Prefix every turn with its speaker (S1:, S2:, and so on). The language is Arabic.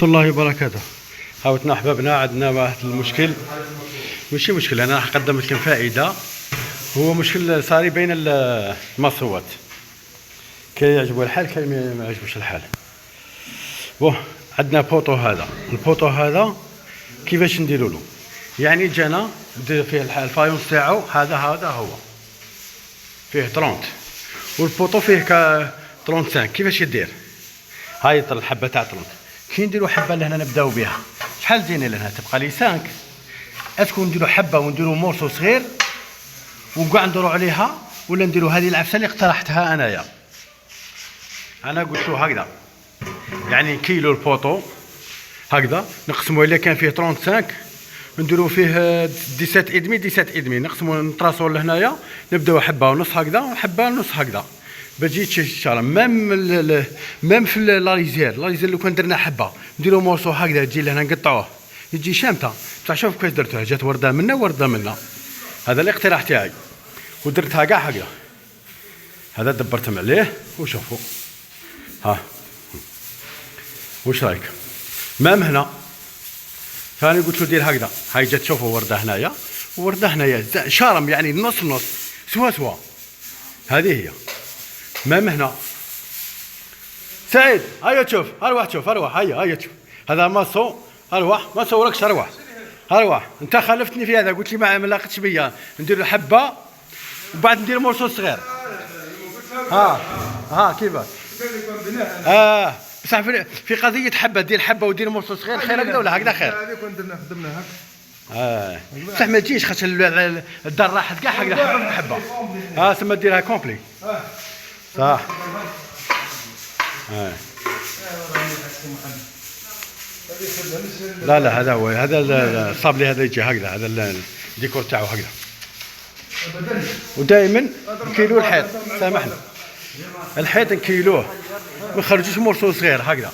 S1: الله وبركاته. عاودنا احبابنا، عندنا واحد المشكل، ماشي مشكل، انا راح نقدم لكم فائده. هو مشكل صاري بين المصوات، كاين يعجبو الحال كاين ما يعجبوش الحال. عندنا بوطو، هذا البوطو هذا كيفاش نديروا له؟ يعني جانا ندير فيه الفايونس تاعو، هذا هو فيه 30 والبوطو فيه 35. كيفاش يدير؟ هاي الحبه تاع 30. كي نديروا حبه لهنا نبداو بها، شحال تجيني لهنا؟ تبقى لي 5. اسكو نديروا حبه ونديروا مورسو صغير وكاع ندوروا عليها، ولا نديروا هذه العفسه اللي اقترحتها انايا؟ انا قلت له هكذا، يعني كيلو البوطو هكذا نقسموه، الا كان فيه 35 نديروا فيه 17 نقسموا نطراسوا لهنايا، نبداو حبه ونص هكذا وحبه ونص هكذا باش تجي الشاره. ميم في لاريزير لو كان درنا حبه نديروا مورسو هكذا تجي لهنا نقطعوه يجي شامته. بصح شوف كيفاش درتوها، جات ورده منا ورده منا. هذا الاقتراح تاعي ودرتها كاع هكذا. هذا دبرتم عليه وشوفوا ها واش رايك؟ مام هنا ثاني قلت له دير هكذا، هاي جات شوفوا ورده هنايا وورده هنايا شارم، يعني نص نص سوا. هذه هي مام هنا. سعيد هيا تشوف، اروح شوف، اروح هيا تشوف. هذا ماسو، اروح ما صوركش، اروح انت خالفتني في هذا، قلت لي ما لاقتش بيا ندير حبه وبعد ندير مورسو صغير. كيفاش؟ بصح في قضيه حبه، دير حبه ودير مورسو صغير خير هكذا ولا هكذا خير؟
S2: هذه كنا خدمنا هكا.
S1: بصح ما تجيش خاطر الدار راحت كاع هكذا حبه تما ديرها كومبلي. صح. لا هذا هو، هذا الصابلي هذا يجي هكذا، هذا الديكور تاعو هكذا. ودائما نكيلو الحيط، سامحنا الحيط نكيلوه ما نخرجوش مورسو صغير هكذا.